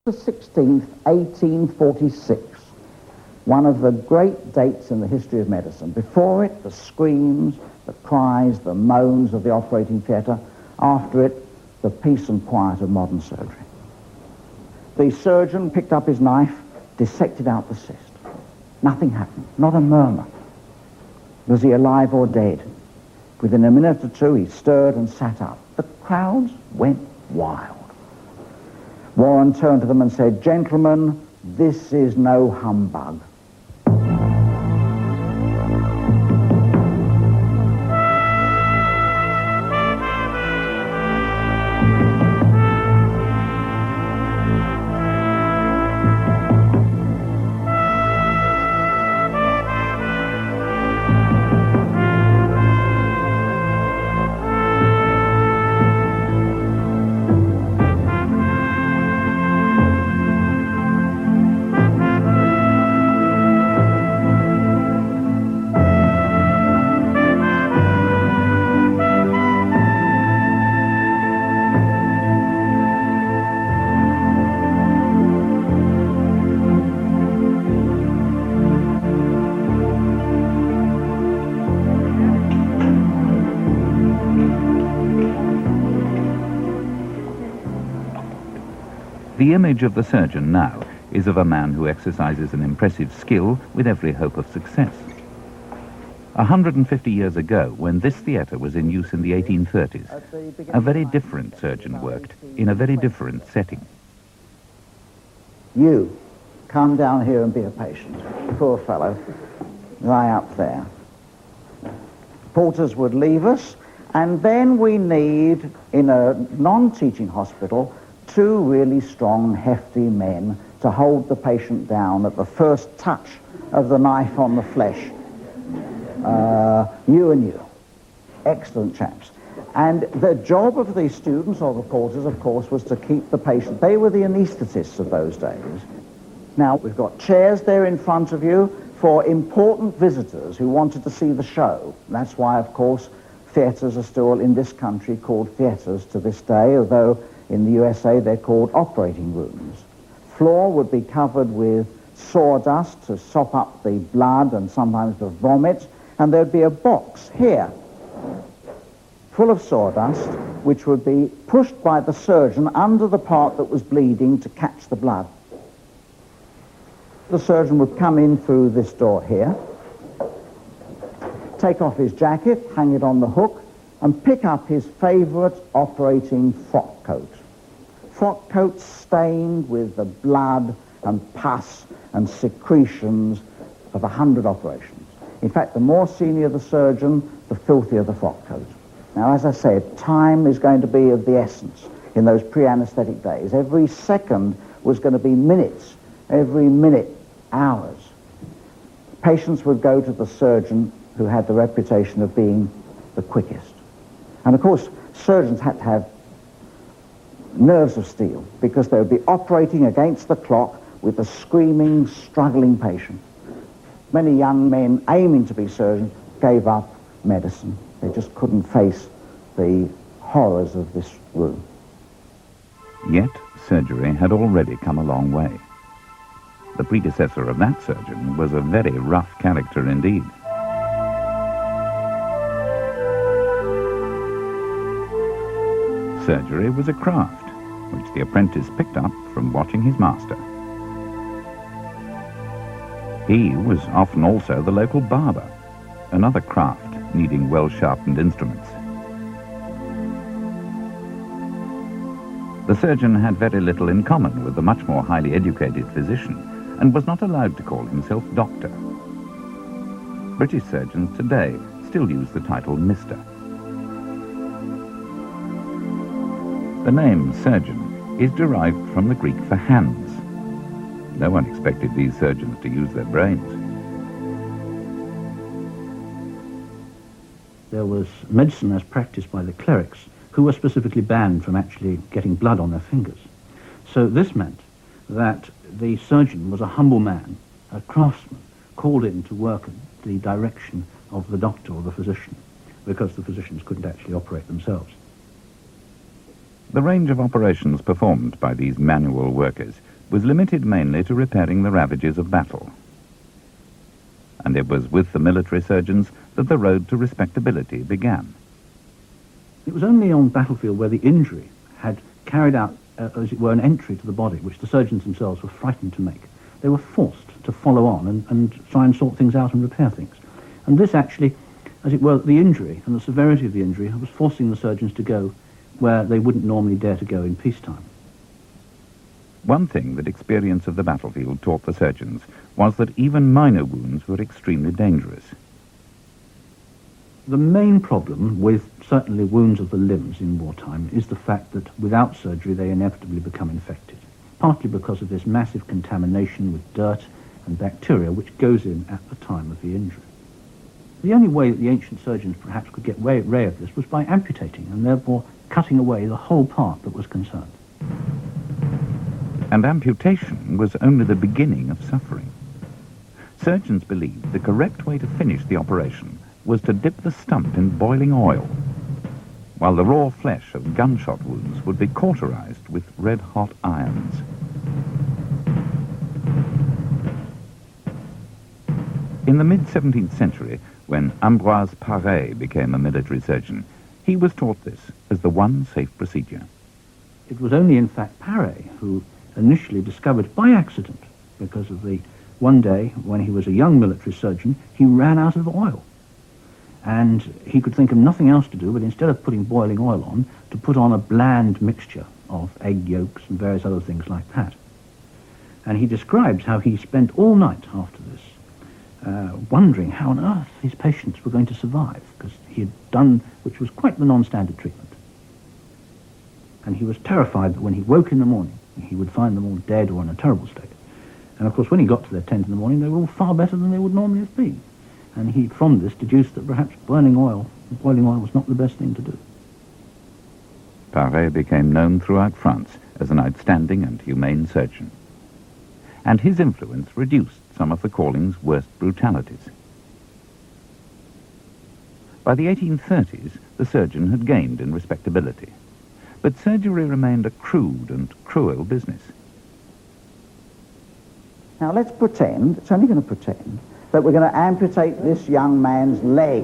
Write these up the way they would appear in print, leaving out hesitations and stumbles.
The 16th, 1846, one of the great dates in the history of medicine. Before it, the screams, the cries, the moans of the operating theatre. After it, the peace and quiet of modern surgery. The surgeon picked up his knife, dissected out the cyst. Nothing happened, not a murmur. Was he alive or dead? Within a minute or two, he stirred and sat up. The crowds went wild. Warren turned to them and said, "Gentlemen, this is no humbug." The image of the surgeon now is of a man who exercises an impressive skill with every hope of success. 150 years ago, when this theatre was in use in the 1830s, a very different surgeon worked in a very different setting. You, come down here and be a patient. Poor fellow, lie up there. Porters would leave us, and then we need, in a non-teaching hospital, two really strong, hefty men to hold the patient down at the first touch of the knife on the flesh. You and you. Excellent chaps. And the job of the students or the porters, of course, was to keep the patient. They were the anaesthetists of those days. Now, we've got chairs there in front of you for important visitors who wanted to see the show. That's why, of course, theatres are still in this country called theatres to this day, although in the USA, they're called operating rooms. Floor would be covered with sawdust to sop up the blood and sometimes the vomit, and there'd be a box here full of sawdust, which would be pushed by the surgeon under the part that was bleeding to catch the blood. The surgeon would come in through this door here, take off his jacket, hang it on the hook, and pick up his favorite operating frock coat. Frock coat stained with the blood and pus and secretions of 100 operations. In fact, the more senior the surgeon, the filthier the frock coat. Now, as I said, time is going to be of the essence in those pre-anesthetic days. Every second was going to be minutes, every minute, hours. Patients would go to the surgeon who had the reputation of being the quickest. And of course, surgeons had to have nerves of steel because they would be operating against the clock with a screaming, struggling patient. Many young men aiming to be surgeons gave up medicine. They just couldn't face the horrors of this room. Yet, surgery had already come a long way. The predecessor of that surgeon was a very rough character indeed. Surgery was a craft, which the apprentice picked up from watching his master. He was often also the local barber, another craft needing well-sharpened instruments. The surgeon had very little in common with the much more highly educated physician and was not allowed to call himself doctor. British surgeons today still use the title Mr. The name surgeon is derived from the Greek for hands. No one expected these surgeons to use their brains. There was medicine as practiced by the clerics, who were specifically banned from actually getting blood on their fingers. So this meant that the surgeon was a humble man, a craftsman, called in to work at the direction of the doctor or the physician, because the physicians couldn't actually operate themselves. The range of operations performed by these manual workers was limited mainly to repairing the ravages of battle. And it was with the military surgeons that the road to respectability began. It was only on battlefield where the injury had carried out, as it were, an entry to the body, which the surgeons themselves were frightened to make. They were forced to follow on and try and sort things out and repair things. And this actually, as it were, the injury and the severity of the injury was forcing the surgeons to go where they wouldn't normally dare to go in peacetime. One thing that experience of the battlefield taught the surgeons was that even minor wounds were extremely dangerous. The main problem with certainly wounds of the limbs in wartime is the fact that without surgery they inevitably become infected, partly because of this massive contamination with dirt and bacteria which goes in at the time of the injury. The only way that the ancient surgeons perhaps could get rid of this was by amputating and therefore cutting away the whole part that was concerned. And amputation was only the beginning of suffering. Surgeons believed the correct way to finish the operation was to dip the stump in boiling oil, while the raw flesh of gunshot wounds would be cauterized with red-hot irons. In the mid-17th century, when Ambroise Paré became a military surgeon, he was taught this as the one safe procedure. It was only, in fact, Paré who initially discovered by accident, because of the one day when he was a young military surgeon, he ran out of oil. And he could think of nothing else to do but instead of putting boiling oil on, to put on a bland mixture of egg yolks and various other things like that. And he describes how he spent all night after this wondering how on earth his patients were going to survive, because he had done, which was quite the non-standard treatment. And he was terrified that when he woke in the morning, he would find them all dead or in a terrible state. And of course, when he got to their tent in the morning, they were all far better than they would normally have been. And he, from this, deduced that perhaps boiling oil was not the best thing to do. Paré became known throughout France as an outstanding and humane surgeon. And his influence reduced some of the calling's worst brutalities. By the 1830s, the surgeon had gained in respectability. But surgery remained a crude and cruel business. Now let's pretend, it's only going to pretend, that we're going to amputate this young man's leg.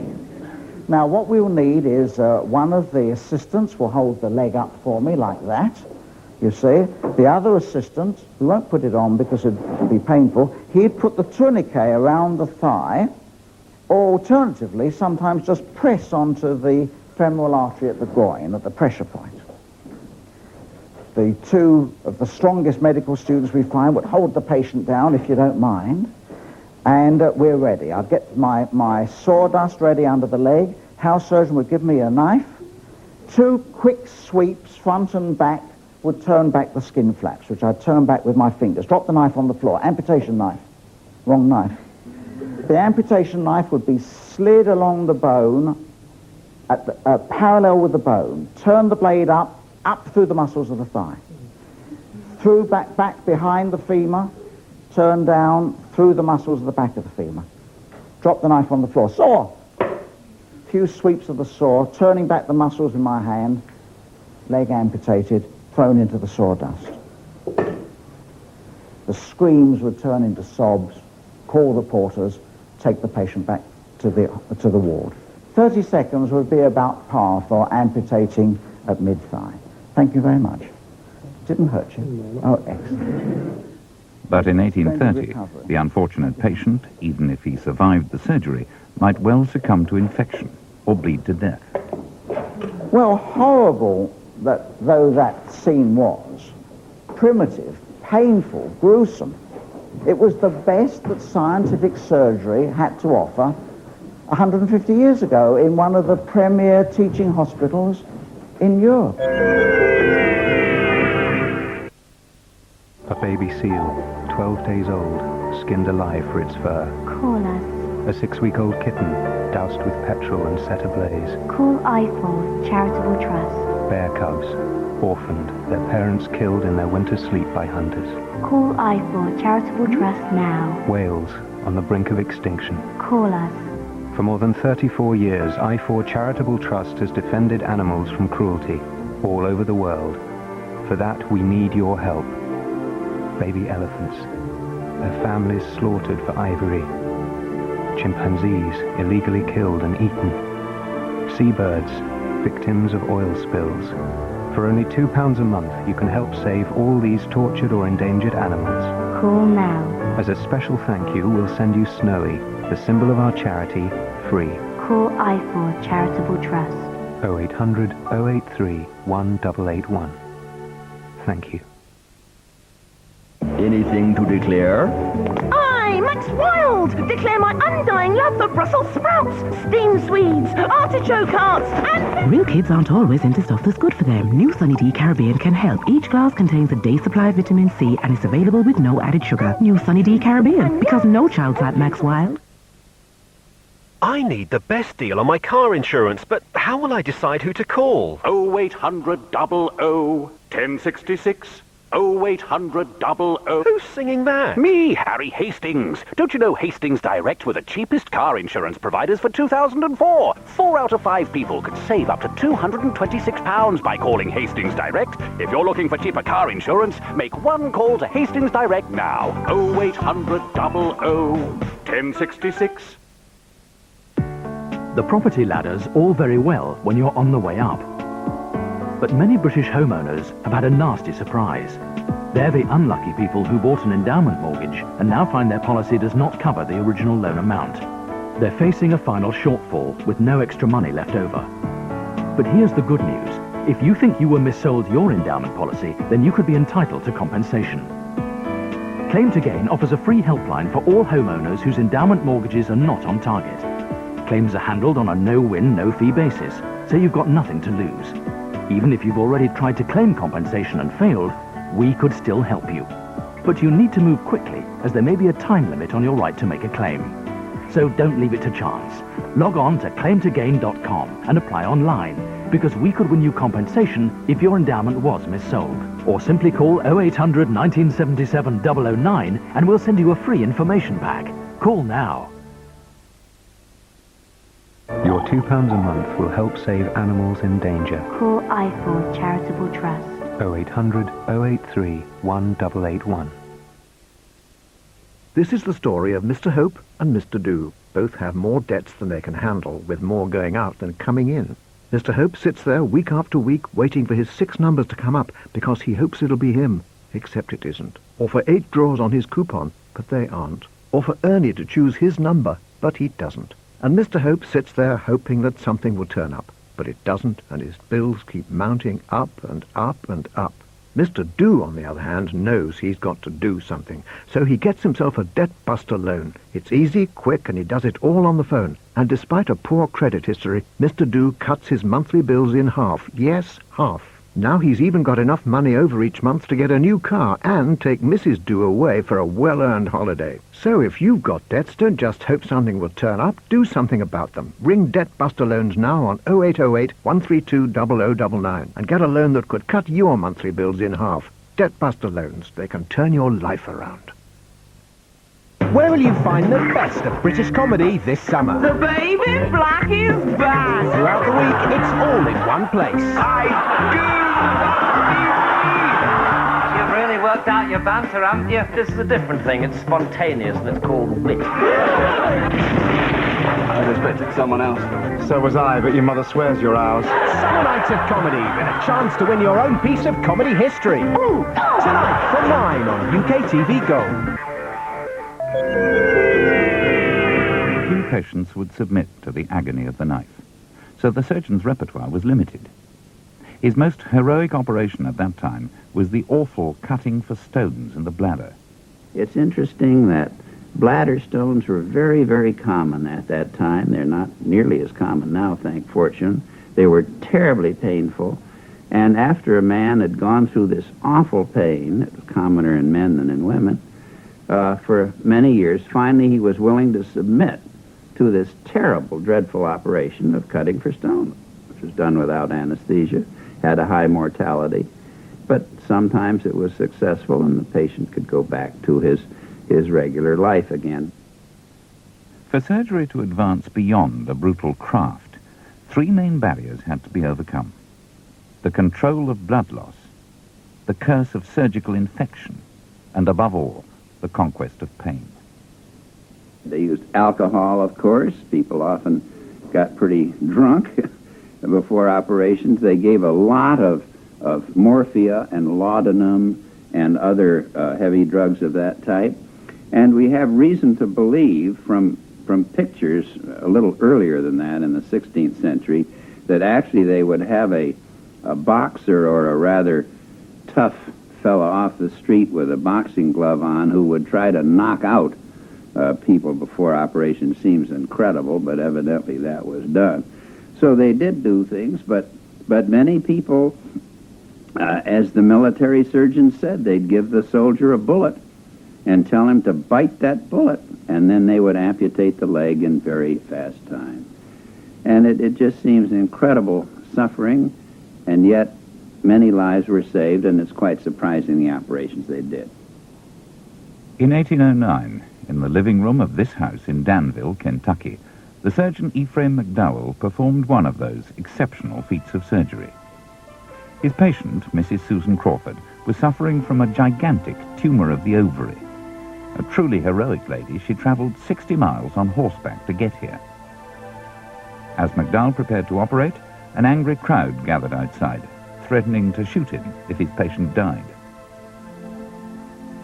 Now what we'll need is one of the assistants will hold the leg up for me like that, you see. The other assistant, we won't put it on because it would be painful, he'd put the tourniquet around the thigh, or alternatively sometimes just press onto the femoral artery at the groin, at the pressure point. The two of the strongest medical students we find would hold the patient down, if you don't mind, and we're ready. I'll get my sawdust ready under the leg. House surgeon would give me a knife. 2 quick sweeps, front and back, would turn back the skin flaps, which I'd turn back with my fingers. Drop the knife on the floor. Amputation knife. Wrong knife. The amputation knife would be slid along the bone, parallel with the bone. Turn the blade up through the muscles of the thigh. Through back behind the femur, turn down through the muscles of the back of the femur. Drop the knife on the floor. Saw! Few sweeps of the saw, turning back the muscles in my hand, leg amputated, thrown into the sawdust. The screams would turn into sobs, call the porters, take the patient back to the ward. 30 seconds would be about par for amputating at mid-thigh. Thank you very much. Didn't hurt you? Oh, excellent. But in 1830, the unfortunate patient, even if he survived the surgery, might well succumb to infection or bleed to death. Well, horrible though that scene was, primitive, painful, gruesome, it was the best that scientific surgery had to offer 150 years ago in one of the premier teaching hospitals in Europe. A baby seal, 12 days old, skinned alive for its fur. Call us. A 6-week-old kitten, doused with petrol and set ablaze. Call I4 Charitable Trust. Bear cubs, orphaned, their parents killed in their winter sleep by hunters. Call I4 Charitable Trust now. Whales, on the brink of extinction. Call us. For more than 34 years, I4 Charitable Trust has defended animals from cruelty all over the world. For that, we need your help. baby elephants, their families slaughtered for ivory, chimpanzees illegally killed and eaten, seabirds, victims of oil spills. For only £2 a month, you can help save all these tortured or endangered animals. Call now. As a special thank you, we'll send you Snowy, the symbol of our charity, free. Call I4 Charitable Trust. 0800 083 1881. Thank you. Anything to declare? I, Max Wild, declare my undying love for Brussels sprouts, steamed Swedes, artichoke hearts, and... Real kids aren't always into stuff that's good for them. New Sunny D Caribbean can help. Each glass contains a day's supply of vitamin C and is available with no added sugar. New Sunny D Caribbean, because no child's like Max Wild. I need the best deal on my car insurance, but how will I decide who to call? 0800 00 1066. 0800 00. Who's singing that? Me, Harry Hastings. Don't you know Hastings Direct were the cheapest car insurance providers for 2004? 4 out of 5 people could save up to £226 by calling Hastings Direct. If you're looking for cheaper car insurance, make one call to Hastings Direct now. 0800 00 1066. The property ladder's all very well when you're on the way up. But many British homeowners have had a nasty surprise. They're the unlucky people who bought an endowment mortgage and now find their policy does not cover the original loan amount. They're facing a final shortfall with no extra money left over. But here's the good news. If you think you were missold your endowment policy, then you could be entitled to compensation. Claim to Gain offers a free helpline for all homeowners whose endowment mortgages are not on target. Claims are handled on a no-win, no-fee basis, so you've got nothing to lose. Even if you've already tried to claim compensation and failed, we could still help you. But you need to move quickly, as there may be a time limit on your right to make a claim. So don't leave it to chance. Log on to claimtogain.com and apply online, because we could win you compensation if your endowment was missold. Or simply call 0800 1977 009 and we'll send you a free information pack. Call now. Your £2 a month will help save animals in danger. Call I4 Charitable Trust. 0800 083 1881. This is the story of Mr. Hope and Mr. Do. Both have more debts than they can handle, with more going out than coming in. Mr. Hope sits there week after week waiting for his 6 numbers to come up because he hopes it'll be him, except it isn't. Or for 8 draws on his coupon, but they aren't. Or for Ernie to choose his number, but he doesn't. And Mr. Hope sits there hoping that something will turn up, but it doesn't, and his bills keep mounting up and up and up. Mr. Do, on the other hand, knows he's got to do something, so he gets himself a debt-buster loan. It's easy, quick, and he does it all on the phone. And despite a poor credit history, Mr. Do cuts his monthly bills in half. Yes, half. Now he's even got enough money over each month to get a new car and take Mrs. Do away for a well-earned holiday. So if you've got debts, don't just hope something will turn up. Do something about them. Ring Debt Buster Loans now on 0808 132 0099 and get a loan that could cut your monthly bills in half. Debt Buster Loans. They can turn your life around. Where will you find the best of British comedy this summer? The Baby in Black is back! Throughout the week, it's all in one place. You've really worked out your banter, haven't you? This is a different thing. It's spontaneous and it's called wit. I was expecting someone else. So was I, but your mother swears you're ours. Summer nights of comedy with a chance to win your own piece of comedy history. Ooh, tonight from 9 on UK TV Gold. Few patients would submit to the agony of the knife, so the surgeon's repertoire was limited. His most heroic operation at that time was the awful cutting for stones in the bladder. It's interesting that bladder stones were very, very common at that time. They're not nearly as common now, thank fortune. They were terribly painful, and after a man had gone through this awful pain, it was commoner in men than in women, for many years, finally he was willing to submit to this terrible, dreadful operation of cutting for stone, which was done without anesthesia, had a high mortality, but sometimes it was successful and the patient could go back to his regular life again. For surgery to advance beyond a brutal craft, 3 main barriers had to be overcome. The control of blood loss, the curse of surgical infection, and above all, the conquest of pain. They used alcohol, of course. People often got pretty drunk before operations. They gave a lot of morphia and laudanum and other heavy drugs of that type. And we have reason to believe from pictures a little earlier than that in the 16th century that actually they would have a boxer or a rather tough fellow off the street with a boxing glove on who would try to knock out people before operation. Seems incredible, but evidently that was done. So they did do things, but many people, as the military surgeon said, they'd give the soldier a bullet and tell him to bite that bullet, and then they would amputate the leg in very fast time. And it just seems incredible suffering, and yet many lives were saved, and it's quite surprising the operations they did. In 1809, in the living room of this house in Danville, Kentucky, the surgeon Ephraim McDowell performed one of those exceptional feats of surgery. His patient, Mrs. Susan Crawford, was suffering from a gigantic tumor of the ovary. A truly heroic lady, she travelled 60 miles on horseback to get here. As McDowell prepared to operate, an angry crowd gathered outside, threatening to shoot him if his patient died.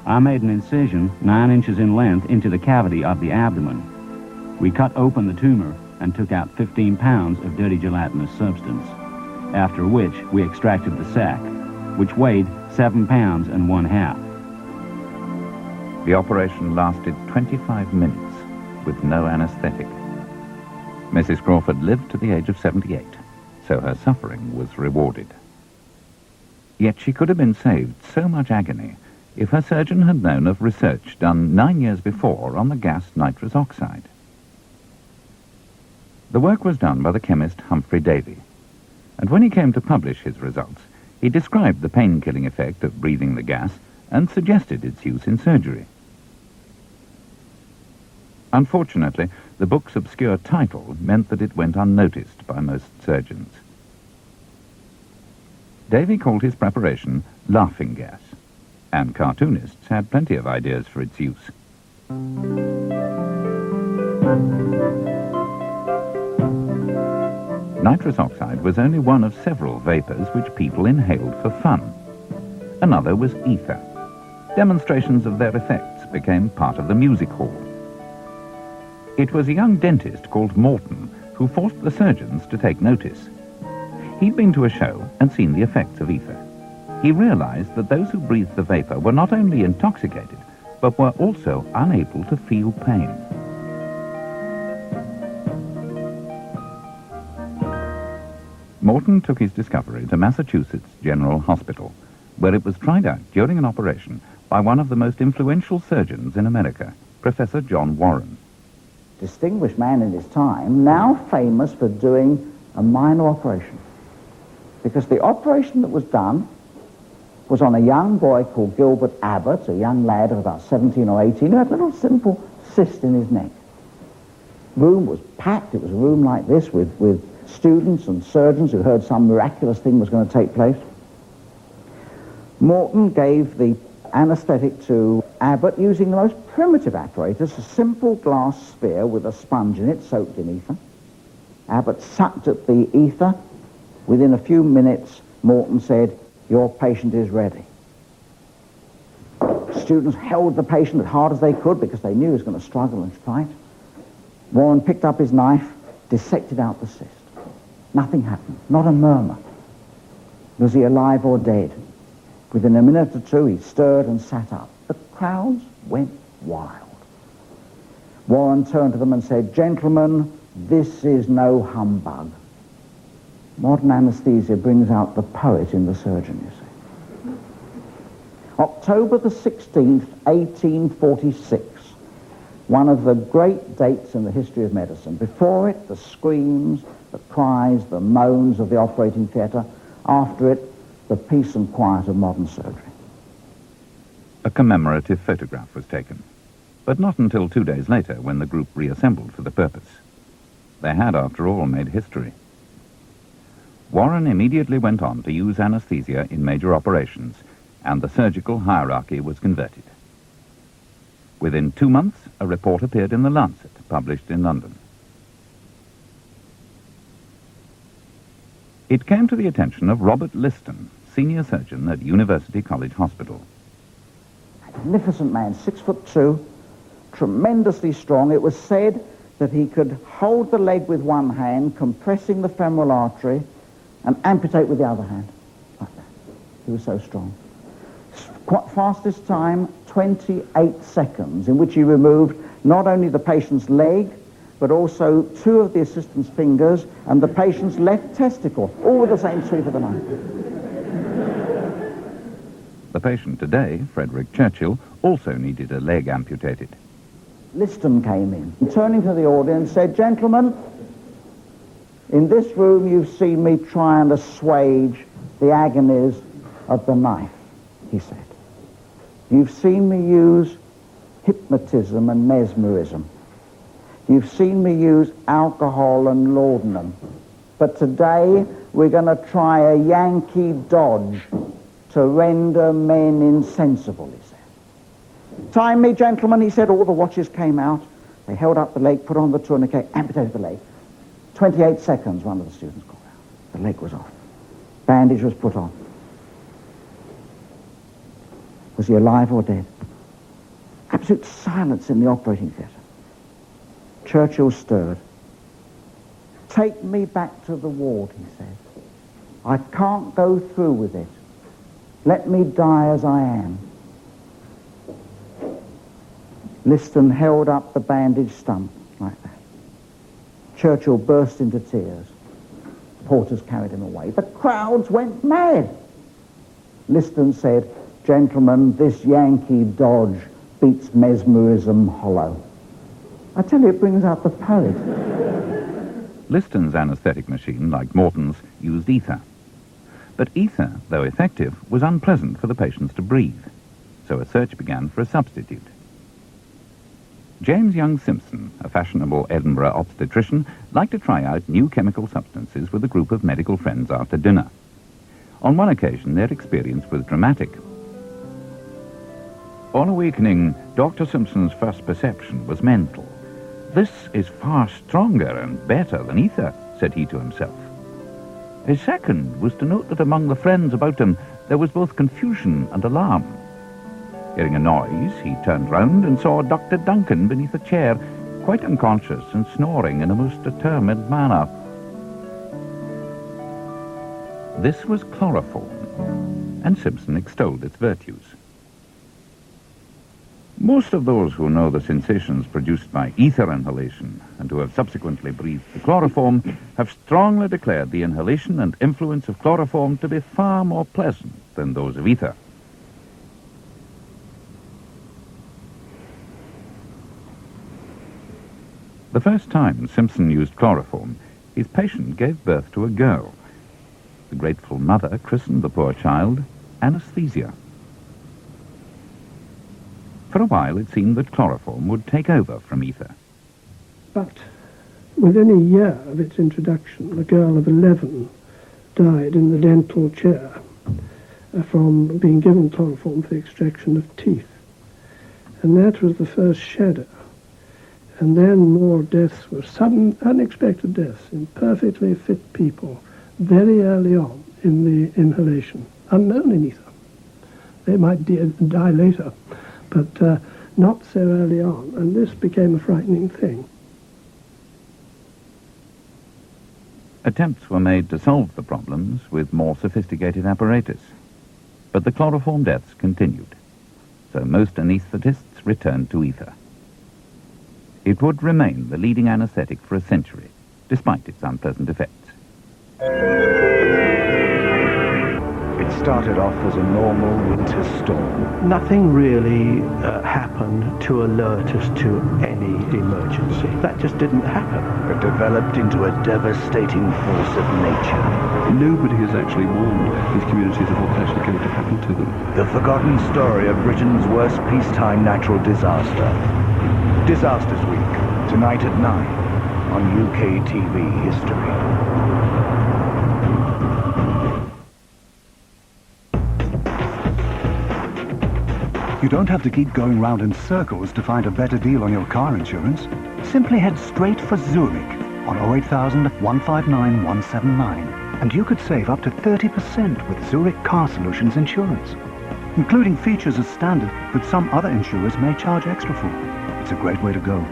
I made an incision 9 inches in length into the cavity of the abdomen. We cut open the tumor and took out 15 pounds of dirty gelatinous substance, after which we extracted the sac, which weighed 7 pounds and 1/2. The operation lasted 25 minutes with no anesthetic. Mrs. Crawford lived to the age of 78, so her suffering was rewarded. Yet she could have been saved so much agony if her surgeon had known of research done 9 years before on the gas nitrous oxide. The work was done by the chemist Humphrey Davy, and when he came to publish his results, he described the pain-killing effect of breathing the gas and suggested its use in surgery. Unfortunately, the book's obscure title meant that it went unnoticed by most surgeons. Davy called his preparation laughing gas, and cartoonists had plenty of ideas for its use. Nitrous oxide was only one of several vapors which people inhaled for fun. Another was ether. Demonstrations of their effects became part of the music hall. It was a young dentist called Morton who forced the surgeons to take notice. He'd been to a show and seen the effects of ether. He realized that those who breathed the vapor were not only intoxicated, but were also unable to feel pain. Morton took his discovery to Massachusetts General Hospital, where it was tried out during an operation by one of the most influential surgeons in America, Professor John Warren. Distinguished man in his time, now famous for doing a minor operation. Because the operation that was done was on a young boy called Gilbert Abbott, a young lad of about 17 or 18, who had a little simple cyst in his neck. Room was packed. It was a room like this with students and surgeons who heard some miraculous thing was going to take place. Morton gave the anesthetic to Abbott using the most primitive apparatus, a simple glass sphere with a sponge in it soaked in ether. Abbott sucked at the ether. Within a few minutes, Morton said, "Your patient is ready." Students held the patient as hard as they could because they knew he was going to struggle and fight. Warren picked up his knife, dissected out the cyst. Nothing happened, not a murmur. Was he alive or dead? Within a minute or two, he stirred and sat up. The crowds went wild. Warren turned to them and said, "Gentlemen, this is no humbug." Modern anesthesia brings out the poet in the surgeon, you see. October the 16th, 1846, one of the great dates in the history of medicine. Before it, the screams, the cries, the moans of the operating theatre. After it, the peace and quiet of modern surgery. A commemorative photograph was taken, but not until 2 days later when the group reassembled for the purpose. They had, after all, made history. Warren immediately went on to use anesthesia in major operations, and the surgical hierarchy was converted. Within 2 months, a report appeared in The Lancet, published in London. It came to the attention of Robert Liston, senior surgeon at University College Hospital. Magnificent man, 6'2", tremendously strong. It was said that he could hold the leg with one hand, compressing the femoral artery, and amputate with the other hand. Like that. He was so strong. Fastest time, 28 seconds, in which he removed not only the patient's leg, but also 2 of the assistant's fingers and the patient's left testicle, all with the same sweep of the knife. The patient today, Frederick Churchill, also needed a leg amputated. Liston came in, and turning to the audience, said, "Gentlemen, in this room you've seen me try and assuage the agonies of the knife," he said. "You've seen me use hypnotism and mesmerism. You've seen me use alcohol and laudanum. But today we're going to try a Yankee dodge to render men insensible," he said. "Time me, gentlemen," he said. All the watches came out. They held up the leg, put on the tourniquet, amputated the leg. 28 seconds, one of the students called out. The leg was off. Bandage was put on. Was he alive or dead? Absolute silence in the operating theatre. Churchill stirred. "Take me back to the ward," he said. "I can't go through with it. Let me die as I am." Liston held up the bandaged stump like that. Churchill burst into tears. Porters carried him away. The crowds went mad. Liston said, "Gentlemen, this Yankee dodge beats mesmerism hollow." I tell you, it brings out the poet. Liston's anaesthetic machine, like Morton's, used ether. But ether, though effective, was unpleasant for the patients to breathe, so a search began for a substitute. James Young Simpson, a fashionable Edinburgh obstetrician, liked to try out new chemical substances with a group of medical friends after dinner. On one occasion, their experience was dramatic. On awakening, Dr. Simpson's first perception was mental. "This is far stronger and better than ether," said he to himself. His second was to note that among the friends about him there was both confusion and alarm. Hearing a noise, he turned round and saw Dr. Duncan beneath a chair, quite unconscious and snoring in a most determined manner. This was chloroform, and Simpson extolled its virtues. Most of those who know the sensations produced by ether inhalation and who have subsequently breathed the chloroform have strongly declared the inhalation and influence of chloroform to be far more pleasant than those of ether. The first time Simpson used chloroform, his patient gave birth to a girl. The grateful mother christened the poor child Anesthesia. For a while it seemed that chloroform would take over from ether. But within a year of its introduction, a girl of 11 died in the dental chair from being given chloroform for the extraction of teeth. And that was the first shadow. And then more deaths were sudden, unexpected deaths in perfectly fit people very early on in the inhalation, unknown in ether. They might die later, but not so early on, and this became a frightening thing. Attempts were made to solve the problems with more sophisticated apparatus, but the chloroform deaths continued, so most anaesthetists returned to ether. It would remain the leading anaesthetic for a century, despite its unpleasant effects. It started off as a normal winter storm. Nothing really happened to alert us to any emergency. That just didn't happen. It developed into a devastating force of nature. Nobody has actually warned these communities of what's actually going to happen to them. The forgotten story of Britain's worst peacetime natural disaster. Disasters Week, tonight at 9 on UK TV History. You don't have to keep going round in circles to find a better deal on your car insurance. Simply head straight for Zurich on 08000 159 179, and you could save up to 30% with Zurich Car Solutions Insurance, including features as standard that some other insurers may charge extra for. It's a great way to go.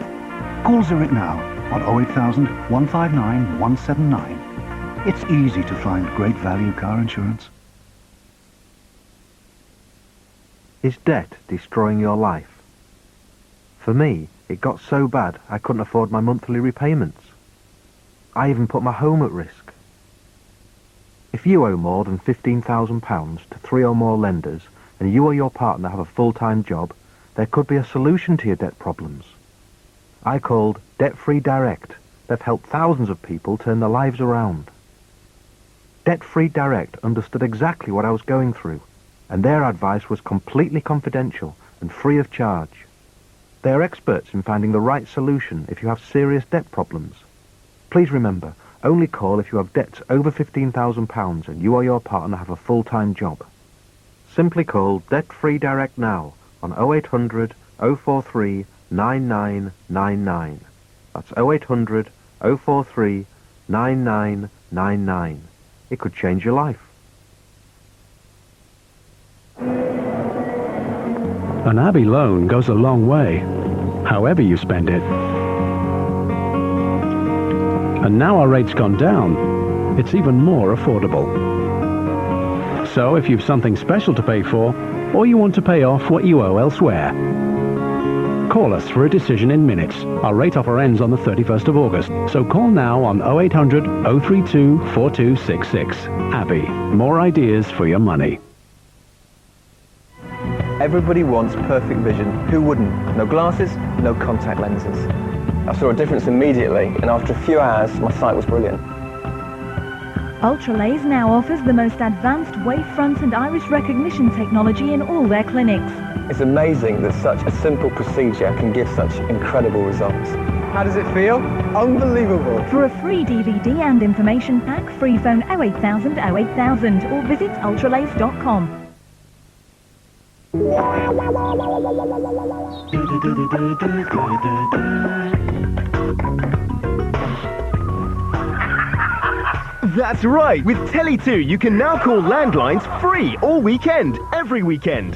Call Zurich now on 08000 159 179. It's easy to find great value car insurance. Is debt destroying your life? For me, it got so bad I couldn't afford my monthly repayments. I even put my home at risk. If you owe more than £15,000 to 3 or more lenders, and you or your partner have a full-time job, there could be a solution to your debt problems. I called Debt Free Direct. They've helped thousands of people turn their lives around. Debt Free Direct understood exactly what I was going through, and their advice was completely confidential and free of charge. They are experts in finding the right solution if you have serious debt problems. Please remember, only call if you have debts over £15,000 and you or your partner have a full-time job. Simply call Debt Free Direct now on 0800 043 9999. That's 0800 043 9999. It could change your life. An Abbey loan goes a long way, however you spend it. And now our rate's gone down, it's even more affordable. So if you've something special to pay for, or you want to pay off what you owe elsewhere, call us for a decision in minutes. Our rate offer ends on the 31st of August, so call now on 0800 032 4266. Abbey, more ideas for your money. Everybody wants perfect vision. Who wouldn't? No glasses, no contact lenses. I saw a difference immediately, and after a few hours, my sight was brilliant. Ultralaser now offers the most advanced wavefront and iris recognition technology in all their clinics. It's amazing that such a simple procedure can give such incredible results. How does it feel? Unbelievable. For a free DVD and information pack, free phone 08000 08000 or visit ultralaser.com. That's right! With Tele2, you can now call landlines free all weekend, every weekend.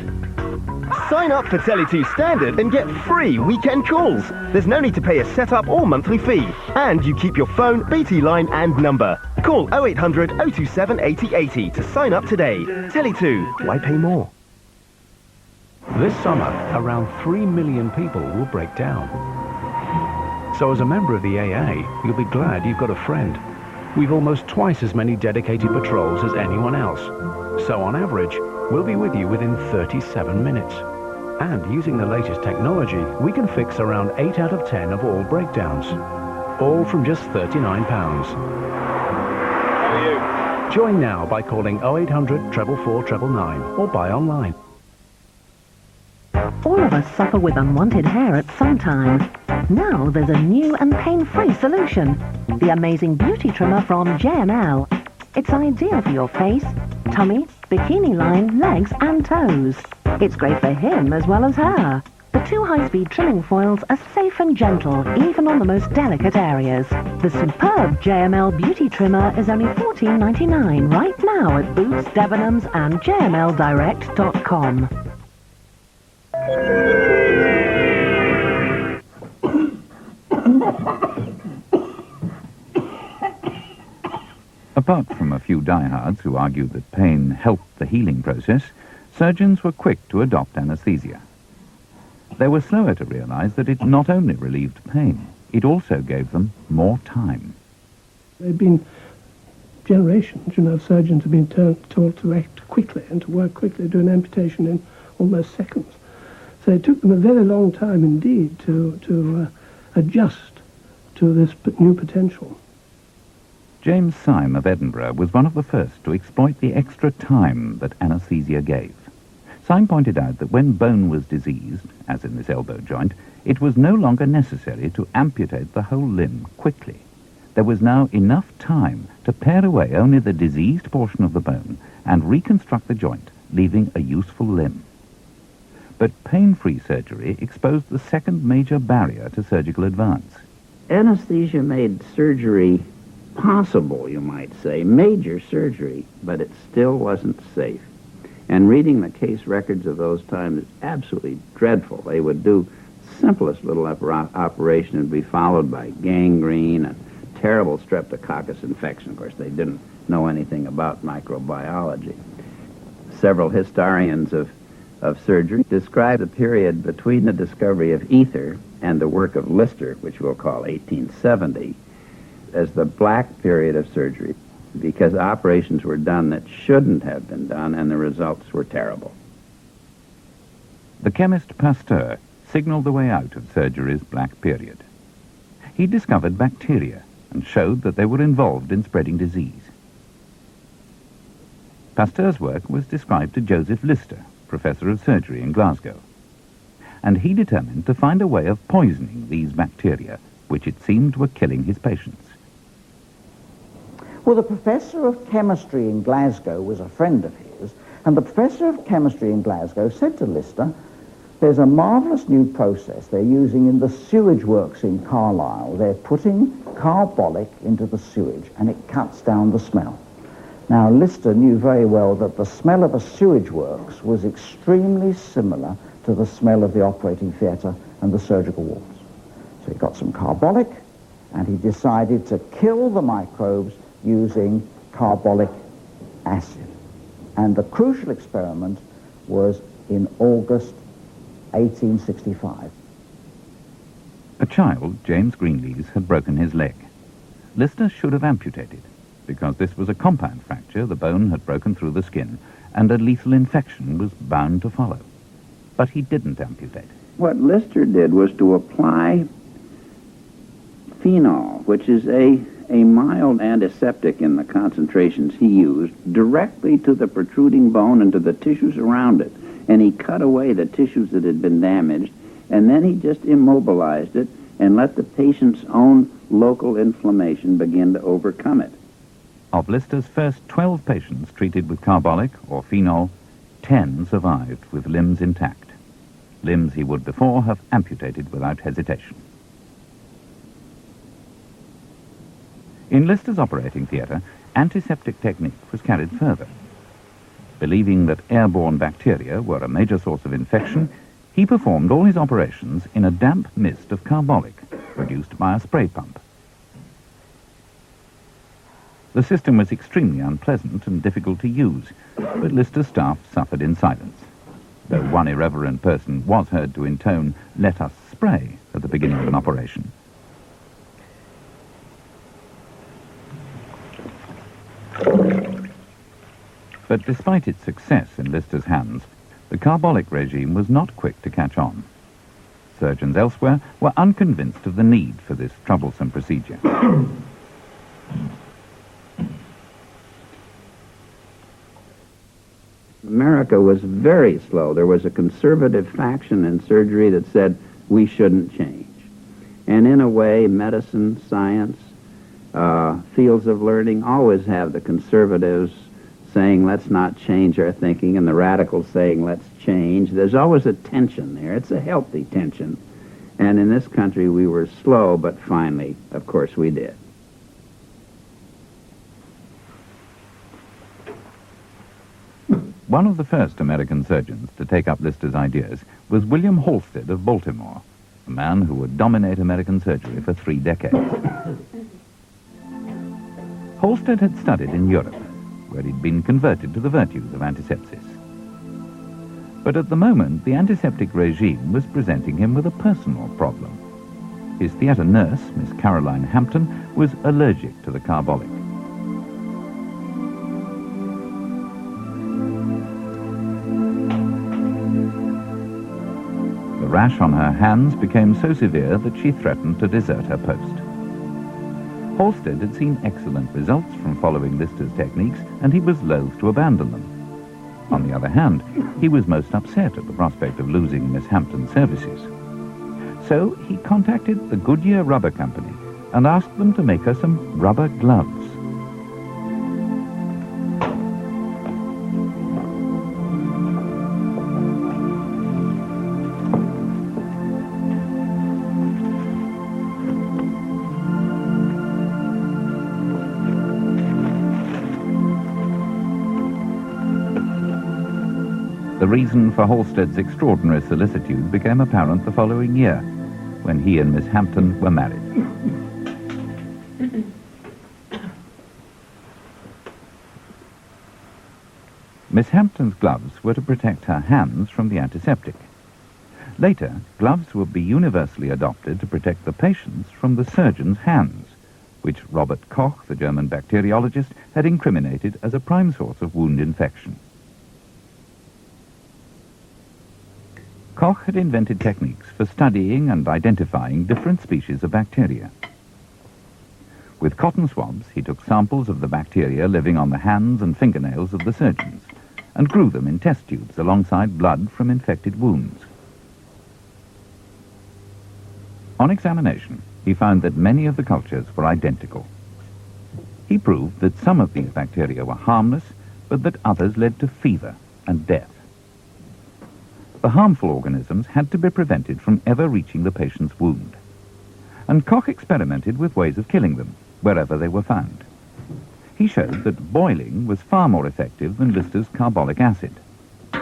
Sign up for Tele2 Standard and get free weekend calls. There's no need to pay a set-up or monthly fee. And you keep your phone, BT line and number. Call 0800 027 8080 to sign up today. Tele2, why pay more? This summer, around 3 million people will break down. So as a member of the AA, you'll be glad you've got a friend. We've almost twice as many dedicated patrols as anyone else. So on average, we'll be with you within 37 minutes. And using the latest technology, we can fix around 8 out of 10 of all breakdowns. All from just £39. How are you? Join now by calling 0800 444 999 or buy online. All of us suffer with unwanted hair at some time. Now there's a new and pain-free solution. The amazing beauty trimmer from JML. It's ideal for your face, tummy, bikini line, legs and toes. It's great for him as well as her. The 2 high-speed trimming foils are safe and gentle, even on the most delicate areas. The superb JML beauty trimmer is only $14.99 right now at Boots, Debenhams and jmldirect.com. Apart from a few diehards who argued that pain helped the healing process, surgeons were quick to adopt anesthesia. They were slower to realize that it not only relieved pain, it also gave them more time. There have been generations, surgeons have been told to act quickly and to work quickly, do an amputation in almost seconds. So it took them a very long time indeed to adjust to this new potential. James Syme of Edinburgh was one of the first to exploit the extra time that anesthesia gave. Syme pointed out that when bone was diseased, as in this elbow joint, it was no longer necessary to amputate the whole limb quickly. There was now enough time to pare away only the diseased portion of the bone and reconstruct the joint, leaving a useful limb. But pain-free surgery exposed the second major barrier to surgical advance. Anesthesia made surgery possible, you might say, major surgery, but it still wasn't safe. And reading the case records of those times is absolutely dreadful. They would do simplest little operation and be followed by gangrene and terrible streptococcus infection. Of course, they didn't know anything about microbiology. Several historians of surgery describe the period between the discovery of ether and the work of Lister, which we'll call 1870, as the black period of surgery, because operations were done that shouldn't have been done, and the results were terrible. The chemist Pasteur signaled the way out of surgery's black period. He discovered bacteria and showed that they were involved in spreading disease. Pasteur's work was described to Joseph Lister, professor of surgery in Glasgow, and he determined to find a way of poisoning these bacteria, which it seemed were killing his patients. Well, the professor of chemistry in Glasgow was a friend of his, and the professor of chemistry in Glasgow said to Lister, there's a marvellous new process they're using in the sewage works in Carlisle. They're putting carbolic into the sewage, and it cuts down the smell. Now, Lister knew very well that the smell of a sewage works was extremely similar to the smell of the operating theatre and the surgical wards. So he got some carbolic, and he decided to kill the microbes using carbolic acid. And the crucial experiment was in August 1865. A child, James Greenlees, had broken his leg. Lister should have amputated, because this was a compound fracture, the bone had broken through the skin, and a lethal infection was bound to follow. But he didn't amputate. What Lister did was to apply phenol, which is a mild antiseptic in the concentrations he used, directly to the protruding bone and to the tissues around it. And he cut away the tissues that had been damaged, and then he just immobilized it and let the patient's own local inflammation begin to overcome it. Of Lister's first 12 patients treated with carbolic or phenol, 10 survived with limbs intact. Limbs he would before have amputated without hesitation. In Lister's operating theatre, antiseptic technique was carried further. Believing that airborne bacteria were a major source of infection, he performed all his operations in a damp mist of carbolic, produced by a spray pump. The system was extremely unpleasant and difficult to use, but Lister's staff suffered in silence, though one irreverent person was heard to intone, "Let us spray," at the beginning of an operation. But despite its success in Lister's hands, the carbolic regime was not quick to catch on. Surgeons elsewhere were unconvinced of the need for this troublesome procedure. America was very slow. There was a conservative faction in surgery that said we shouldn't change. And in a way, medicine, science, fields of learning always have the conservatives saying let's not change our thinking and the radicals saying let's change. There's always a tension there. It's a healthy tension. And in this country we were slow, but finally, of course, we did. One of the first American surgeons to take up Lister's ideas was William Halsted of Baltimore, a man who would dominate American surgery for 3 decades. Halsted had studied in Europe, where he'd been converted to the virtues of antisepsis. But at the moment, the antiseptic regime was presenting him with a personal problem. His theatre nurse, Miss Caroline Hampton, was allergic to the carbolic. The rash on her hands became so severe that she threatened to desert her post. Halsted had seen excellent results from following Lister's techniques, and he was loath to abandon them. On the other hand, he was most upset at the prospect of losing Miss Hampton's services. So he contacted the Goodyear Rubber Company and asked them to make her some rubber gloves. the reason for Halstead's extraordinary solicitude became apparent the following year, when he and Miss Hampton were married. Miss Hampton's gloves were to protect her hands from the antiseptic. Later, gloves would be universally adopted to protect the patients from the surgeon's hands, which Robert Koch, the German bacteriologist, had incriminated as a prime source of wound infection. Koch had invented techniques for studying and identifying different species of bacteria. With cotton swabs, he took samples of the bacteria living on the hands and fingernails of the surgeons and grew them in test tubes alongside blood from infected wounds. On examination, he found that many of the cultures were identical. He proved that some of these bacteria were harmless, but that others led to fever and death. The harmful organisms had to be prevented from ever reaching the patient's wound, and Koch experimented with ways of killing them wherever they were found. He showed that boiling was far more effective than Lister's carbolic acid.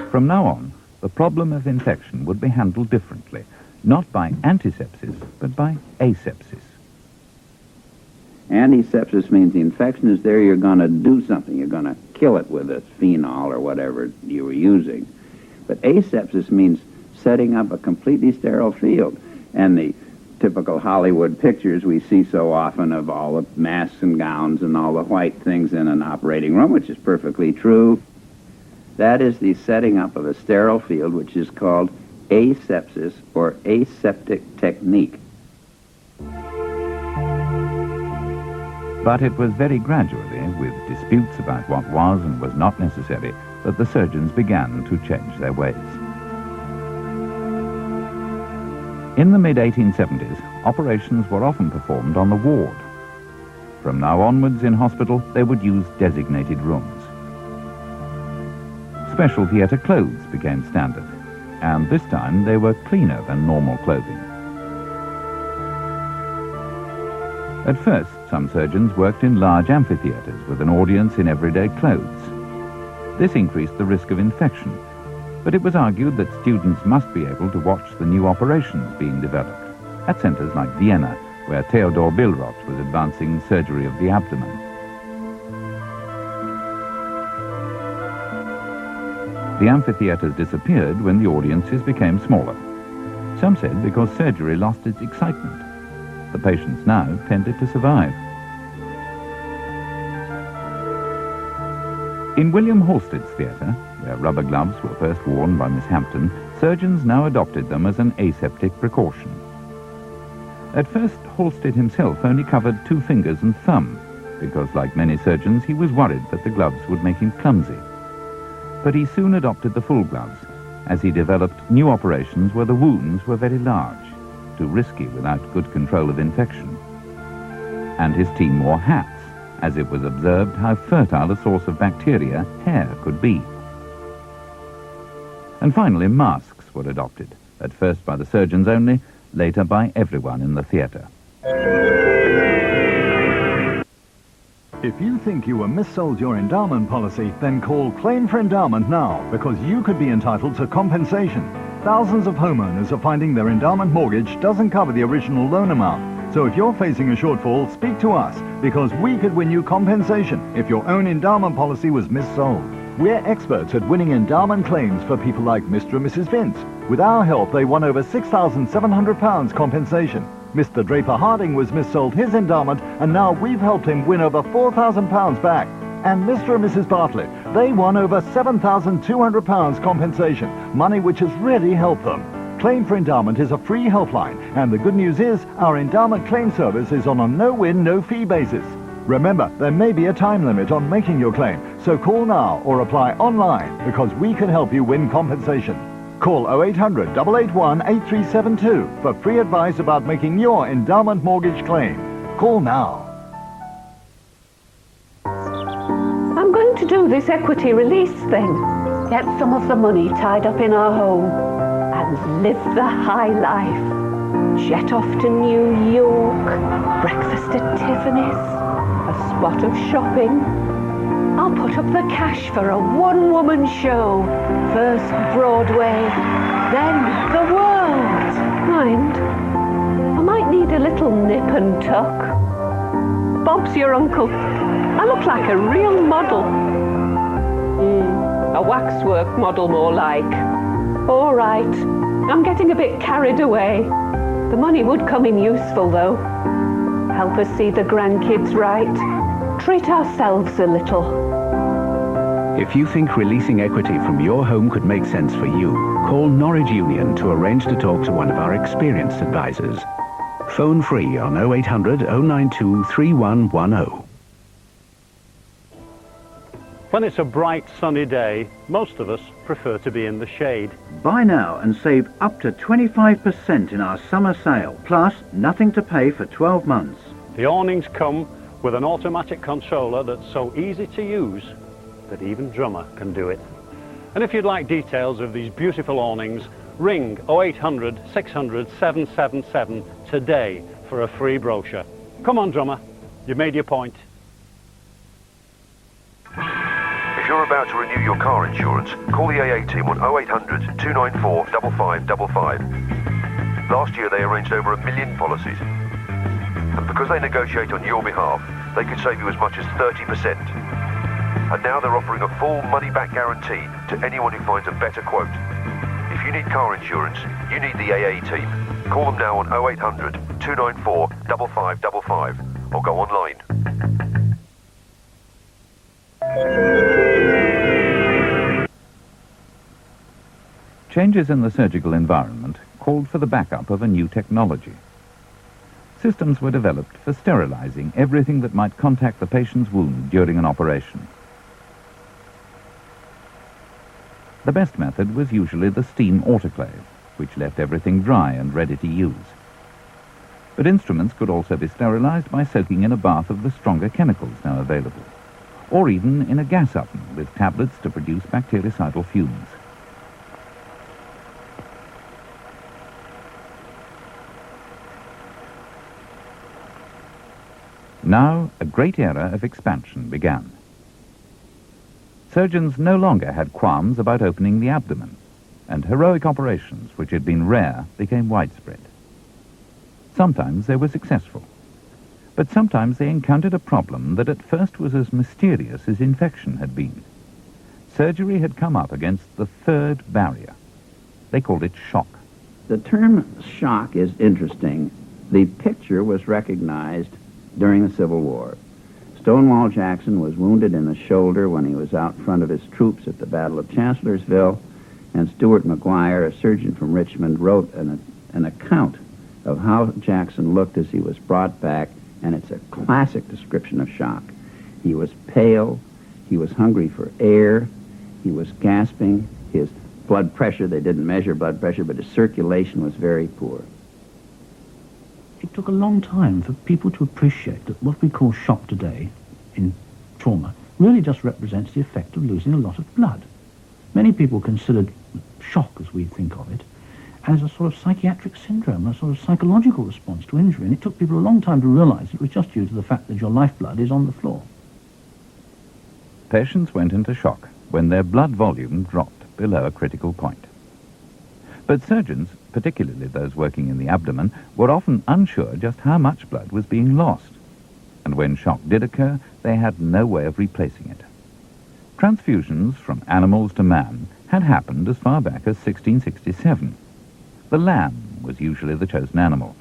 From now on, the problem of infection would be handled differently, not by antisepsis, but by asepsis. Antisepsis means the infection is there, you're going to do something. You're going to kill it with a phenol or whatever you were using. But asepsis means setting up a completely sterile field. And the typical Hollywood pictures we see so often of all the masks and gowns and all the white things in an operating room, which is perfectly true, that is the setting up of a sterile field, which is called asepsis or aseptic technique. But it was very gradually, with disputes about what was and was not necessary, that the surgeons began to change their ways. In the mid-1870s, operations were often performed on the ward. From now onwards in hospital, they would use designated rooms. Special theatre clothes became standard, and this time they were cleaner than normal clothing. At first, some surgeons worked in large amphitheatres with an audience in everyday clothes. This increased the risk of infection, but it was argued that students must be able to watch the new operations being developed at centres like Vienna, where Theodor Billroth was advancing surgery of the abdomen. The amphitheatres disappeared when the audiences became smaller. Some said because surgery lost its excitement. The patients now tended to survive. In William Halstead's theatre, where rubber gloves were first worn by Miss Hampton, surgeons now adopted them as an aseptic precaution. At first, Halstead himself only covered 2 fingers and thumb, because like many surgeons, he was worried that the gloves would make him clumsy. But he soon adopted the full gloves, as he developed new operations where the wounds were very large, too risky without good control of infection. And his team wore hats, as it was observed how fertile a source of bacteria hair could be. And finally, masks were adopted, at first by the surgeons only, later by everyone in the theatre. If you think you were missold your endowment policy, then call Claim for Endowment now, because you could be entitled to compensation. Thousands of homeowners are finding their endowment mortgage doesn't cover the original loan amount. So if you're facing a shortfall, speak to us, because we could win you compensation if your own endowment policy was missold. We're experts at winning endowment claims for people like Mr. and Mrs. Vince. With our help, they won over £6,700 compensation. Mr. Draper Harding was missold his endowment, and now we've helped him win over £4,000 back. And Mr. and Mrs. Bartlett, they won over £7,200 compensation, money which has really helped them. Claim for Endowment is a free helpline, and the good news is our endowment claim service is on a no-win, no-fee basis. Remember, there may be a time limit on making your claim, so call now or apply online, because we can help you win compensation. Call 0800 881 8372 for free advice about making your endowment mortgage claim. Call now. I'm going to do this equity release thing. Get some of the money tied up in our home and live the high life. Jet off to New York, breakfast at Tiffany's, a spot of shopping. I'll put up the cash for a one-woman show. First Broadway, then the world. Mind, I might need a little nip and tuck. Bob's your uncle. I look like a real model. A waxwork model, more like. All right, I'm getting a bit carried away. The money would come in useful, though. Help us see the grandkids right. Treat ourselves a little. If you think releasing equity from your home could make sense for you, call Norwich Union to arrange to talk to one of our experienced advisors. Phone free on 0800 092 3110. When it's a bright, sunny day, most of us prefer to be in the shade. Buy now and save up to 25% in our summer sale, plus nothing to pay for 12 months. The awnings come with an automatic controller that's so easy to use that even Drummer can do it. And if you'd like details of these beautiful awnings, ring 0800 600 777 today for a free brochure. Come on, Drummer, you've made your point. If you're about to renew your car insurance, call the AA team on 0800 294 5555. Last year they arranged over 1 million policies. And because they negotiate on your behalf, they could save you as much as 30%. And now they're offering a full money-back guarantee to anyone who finds a better quote. If you need car insurance, you need the AA team. Call them now on 0800 294 5555 or go online. Changes in the surgical environment called for the backup of a new technology. Systems were developed for sterilizing everything that might contact the patient's wound during an operation. The best method was usually the steam autoclave, which left everything dry and ready to use. But instruments could also be sterilized by soaking in a bath of the stronger chemicals now available, or even in a gas oven with tablets to produce bactericidal fumes. Now, a great era of expansion began. Surgeons no longer had qualms about opening the abdomen, and heroic operations, which had been rare, became widespread. Sometimes they were successful, but sometimes they encountered a problem that at first was as mysterious as infection had been. Surgery had come up against the third barrier. They called it shock. The term shock is interesting. The picture was recognized during the Civil War. Stonewall Jackson was wounded in the shoulder when he was out front of his troops at the Battle of Chancellorsville, and Stuart McGuire, a surgeon from Richmond, wrote an account of how Jackson looked as he was brought back, and it's a classic description of shock. He was pale, he was hungry for air, he was gasping, his blood pressure, they didn't measure blood pressure, but his circulation was very poor. It took a long time for people to appreciate that what we call shock today in trauma really just represents the effect of losing a lot of blood. Many people considered shock, as we think of it, as a sort of psychiatric syndrome, a sort of psychological response to injury, and it took people a long time to realize it was just due to the fact that your lifeblood is on the floor. Patients went into shock when their blood volume dropped below a critical point. But surgeons, particularly those working in the abdomen, were often unsure just how much blood was being lost. And when shock did occur, they had no way of replacing it. Transfusions from animals to man had happened as far back as 1667. The lamb was usually the chosen animal,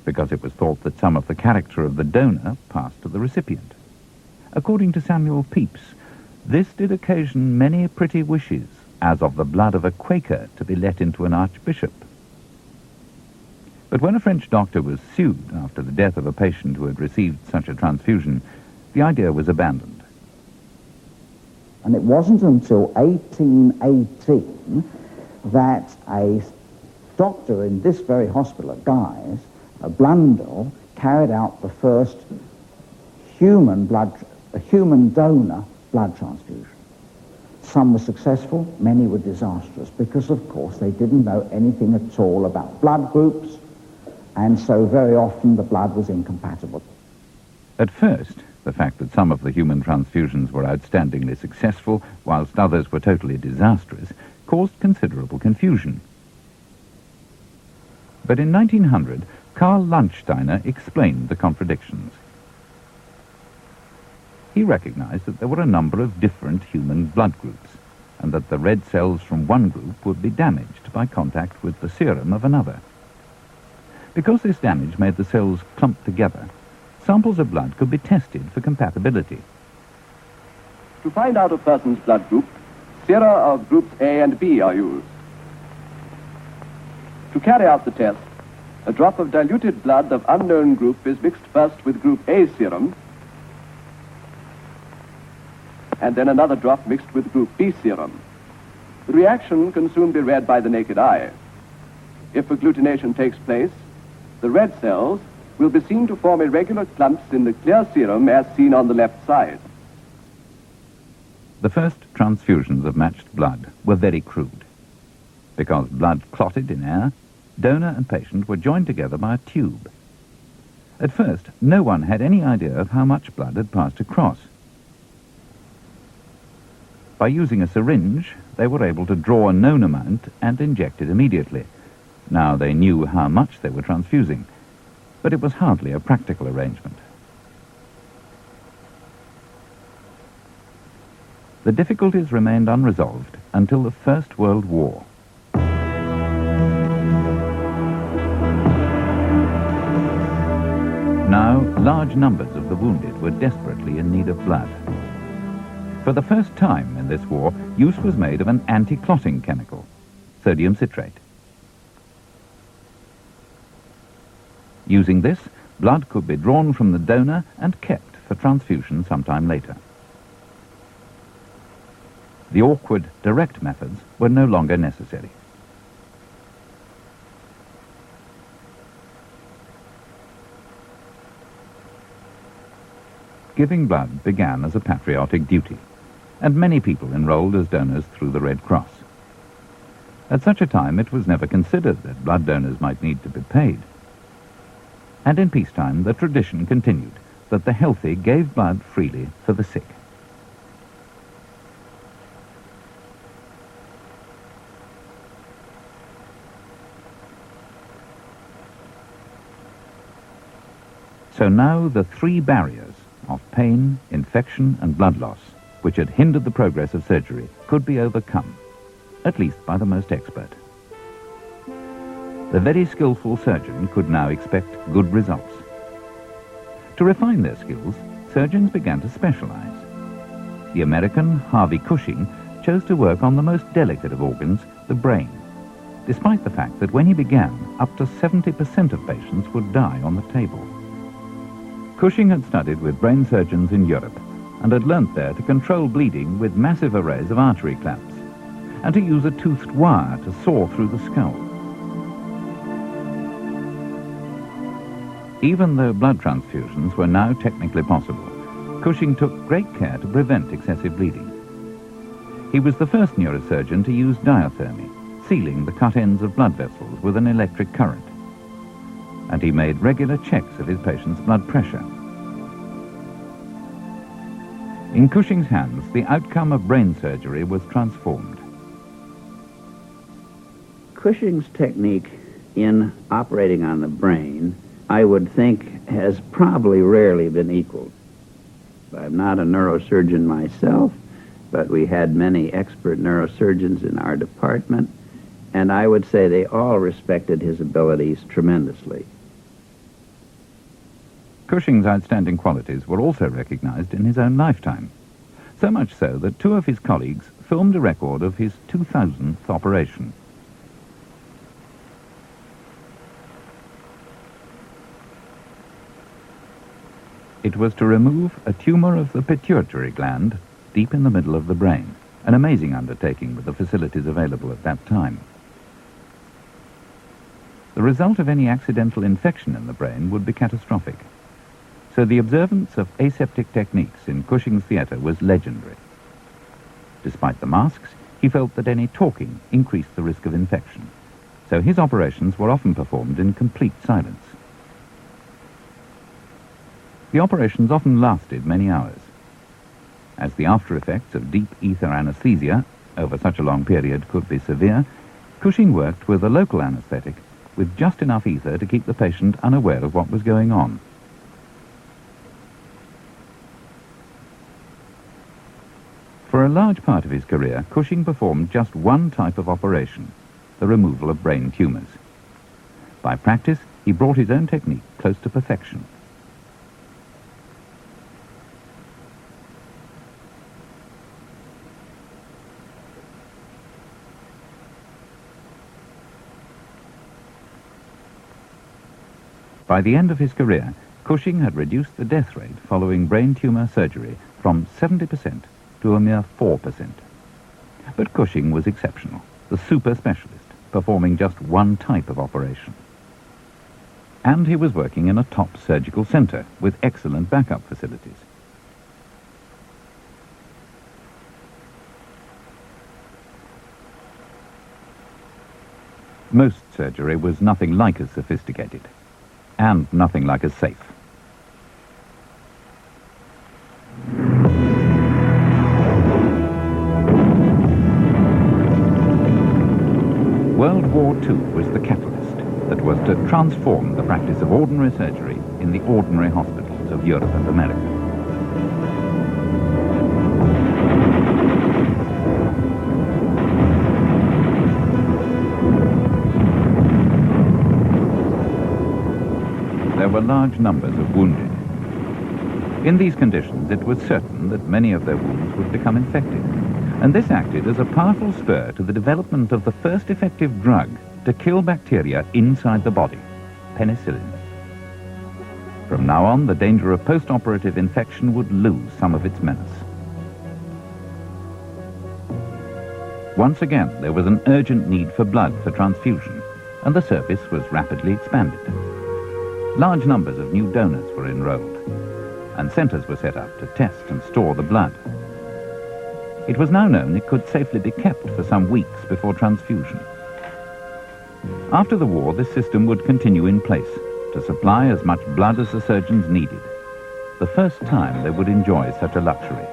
because it was thought that some of the character of the donor passed to the recipient. According to Samuel Pepys, this did occasion many pretty wishes, as of the blood of a Quaker to be let into an archbishop. But when a French doctor was sued after the death of a patient who had received such a transfusion, the idea was abandoned. And it wasn't until 1818 that a doctor in this very hospital at Guy's, Blundell, carried out the first human donor blood transfusion. Some were successful, many were disastrous, because of course they didn't know anything at all about blood groups, and so very often the blood was incompatible. At first, The fact that some of the human transfusions were outstandingly successful, whilst others were totally disastrous, caused considerable confusion. But in 1900, Karl Landsteiner explained the contradictions. He recognized that there were a number of different human blood groups, and that the red cells from one group would be damaged by contact with the serum of another. Because this damage made the cells clump together, samples of blood could be tested for compatibility. To find out a person's blood group, sera of groups A and B are used. To carry out the test, a drop of diluted blood of unknown group is mixed first with group A serum, and then another drop mixed with group B serum. The reaction can soon be read by the naked eye. If agglutination takes place, the red cells will be seen to form irregular clumps in the clear serum as seen on the left side. The first transfusions of matched blood were very crude. Because blood clotted in air, donor and patient were joined together by a tube. At first, no one had any idea of how much blood had passed across. By using a syringe, they were able to draw a known amount and inject it immediately. Now they knew how much they were transfusing, but it was hardly a practical arrangement. The difficulties remained unresolved until the First World War. Now, large numbers of the wounded were desperately in need of blood. For the first time in this war, use was made of an anti-clotting chemical, sodium citrate. Using this, blood could be drawn from the donor and kept for transfusion sometime later. The awkward, direct methods were no longer necessary. Giving blood began as a patriotic duty, and many people enrolled as donors through the Red Cross. At such a time, it was never considered that blood donors might need to be paid. And in peacetime, the tradition continued that the healthy gave blood freely for the sick. So now the three barriers of pain, infection, and blood loss, which had hindered the progress of surgery, could be overcome, at least by the most expert. The very skillful surgeon could now expect good results. To refine their skills, surgeons began to specialize. The American Harvey Cushing chose to work on the most delicate of organs, the brain, despite the fact that when he began, up to 70% of patients would die on the table. Cushing had studied with brain surgeons in Europe and had learnt there to control bleeding with massive arrays of artery clamps and to use a toothed wire to saw through the skull. Even though blood transfusions were now technically possible, Cushing took great care to prevent excessive bleeding. He was the first neurosurgeon to use diathermy, sealing the cut ends of blood vessels with an electric current. And he made regular checks of his patient's blood pressure. In Cushing's hands, the outcome of brain surgery was transformed. Cushing's technique in operating on the brain, I would think, has probably rarely been equaled. I'm not a neurosurgeon myself, but we had many expert neurosurgeons in our department, and I would say they all respected his abilities tremendously. Cushing's outstanding qualities were also recognized in his own lifetime, so much so that two of his colleagues filmed a record of his 2000th operation. It was to remove a tumor of the pituitary gland deep in the middle of the brain, an amazing undertaking with the facilities available at that time. The result of any accidental infection in the brain would be catastrophic. So the observance of aseptic techniques in Cushing's theatre was legendary. Despite the masks, he felt that any talking increased the risk of infection, so his operations were often performed in complete silence. The operations often lasted many hours. As the after effects of deep ether anesthesia over such a long period could be severe, Cushing worked with a local anesthetic with just enough ether to keep the patient unaware of what was going on. For a large part of his career, Cushing performed just one type of operation, the removal of brain tumours. By practice, he brought his own technique close to perfection. By the end of his career, Cushing had reduced the death rate following brain tumour surgery from 70% to a mere 4%. But Cushing was exceptional, the super specialist, performing just one type of operation. And he was working in a top surgical centre with excellent backup facilities. Most surgery was nothing like as sophisticated, and nothing like as safe. World War II was the catalyst that was to transform the practice of ordinary surgery in the ordinary hospitals of Europe and America. There were large numbers of wounded. In these conditions, it was certain that many of their wounds would become infected, and this acted as a powerful spur to the development of the first effective drug to kill bacteria inside the body, penicillin. From now on, the danger of post-operative infection would lose some of its menace. Once again, there was an urgent need for blood for transfusion, and the service was rapidly expanded. Large numbers of new donors were enrolled, and centres were set up to test and store the blood. It was now known it could safely be kept for some weeks before transfusion. After the war, this system would continue in place to supply as much blood as the surgeons needed, the first time they would enjoy such a luxury.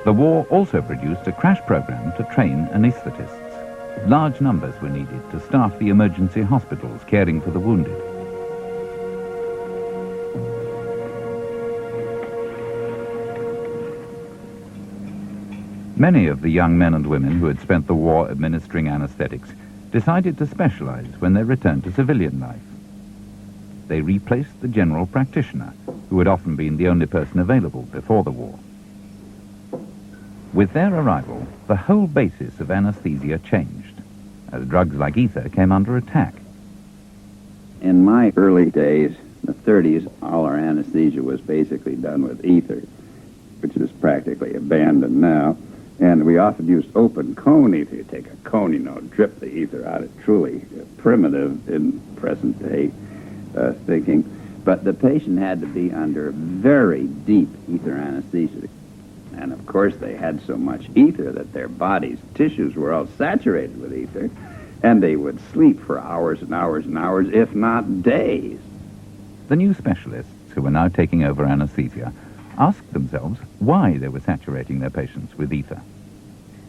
The war also produced a crash program to train anaesthetists. Large numbers were needed to staff the emergency hospitals caring for the wounded. Many of the young men and women who had spent the war administering anesthetics decided to specialize when they returned to civilian life. They replaced the general practitioner, who had often been the only person available before the war. With their arrival, the whole basis of anesthesia changed, as drugs like ether came under attack. In my early days, the 30s, all our anesthesia was basically done with ether, which is practically abandoned now. And we often used open cone ether. You take a cone, drip the ether out. It's truly primitive in present day thinking. But the patient had to be under very deep ether anesthesia. And of course, they had so much ether that their bodies' tissues were all saturated with ether, and they would sleep for hours and hours and hours, if not days. The new specialists who were now taking over anesthesia asked themselves why they were saturating their patients with ether.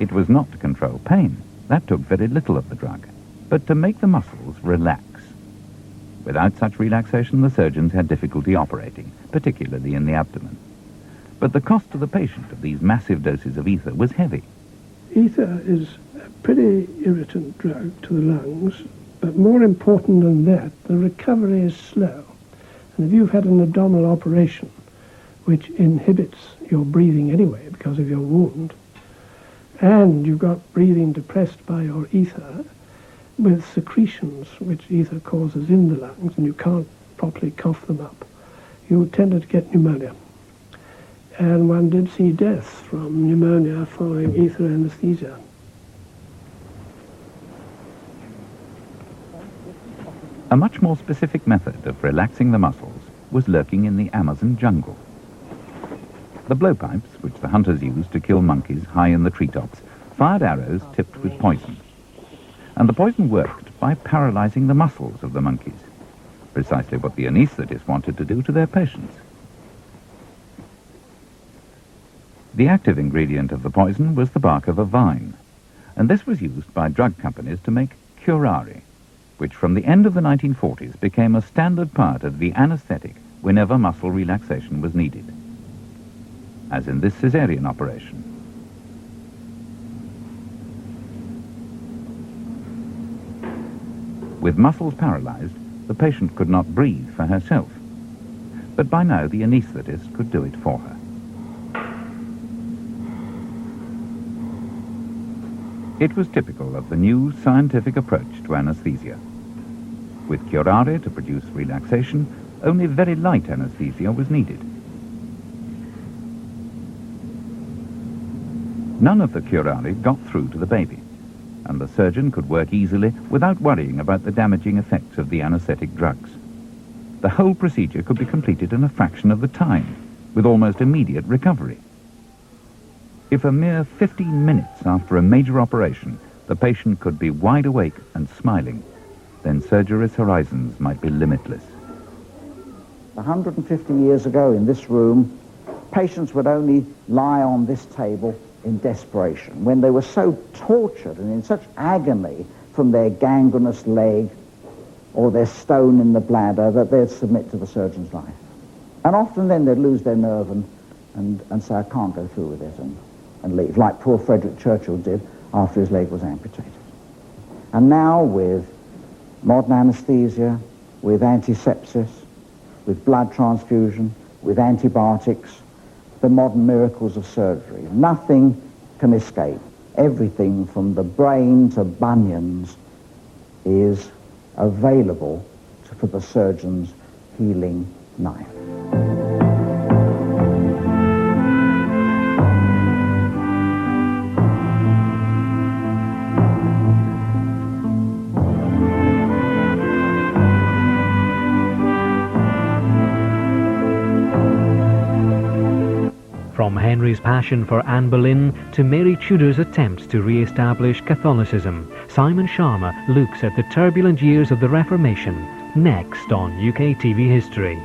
It was not to control pain. That took very little of the drug, but to make the muscles relax. Without such relaxation, the surgeons had difficulty operating, particularly in the abdomen. But the cost to the patient of these massive doses of ether was heavy. Ether is a pretty irritant drug to the lungs, but more important than that, the recovery is slow. And if you've had an abdominal operation, which inhibits your breathing anyway because of your wound, and you've got breathing depressed by your ether, with secretions which ether causes in the lungs, and you can't properly cough them up, you tend to get pneumonia. And one did see deaths from pneumonia following ether anesthesia. A much more specific method of relaxing the muscles was lurking in the Amazon jungle. The blowpipes, which the hunters used to kill monkeys high in the treetops, fired arrows tipped with poison. And the poison worked by paralyzing the muscles of the monkeys, precisely what the anaesthetist wanted to do to their patients. The active ingredient of the poison was the bark of a vine, and this was used by drug companies to make curare, which from the end of the 1940s became a standard part of the anesthetic whenever muscle relaxation was needed, as in this caesarean operation. With muscles paralyzed, the patient could not breathe for herself, but by now the anaesthetist could do it for her. It was typical of the new scientific approach to anesthesia. With curare to produce relaxation, only very light anesthesia was needed. None of the curare got through to the baby, and the surgeon could work easily without worrying about the damaging effects of the anesthetic drugs. The whole procedure could be completed in a fraction of the time, with almost immediate recovery. If a mere 15 minutes after a major operation, the patient could be wide awake and smiling, then surgery's horizons might be limitless. 150 years ago in this room, patients would only lie on this table in desperation, when they were so tortured and in such agony from their gangrenous leg or their stone in the bladder that they'd submit to the surgeon's knife. And often then they'd lose their nerve and say, I can't go through with it, and leave, like poor Frederick Churchill did after his leg was amputated. And now with modern anesthesia, with antisepsis, with blood transfusion, with antibiotics, the modern miracles of surgery, nothing can escape. Everything from the brain to bunions is available for the surgeon's healing knife. From Henry's passion for Anne Boleyn to Mary Tudor's attempts to re-establish Catholicism, Simon Sharma looks at the turbulent years of the Reformation, next on UK TV History.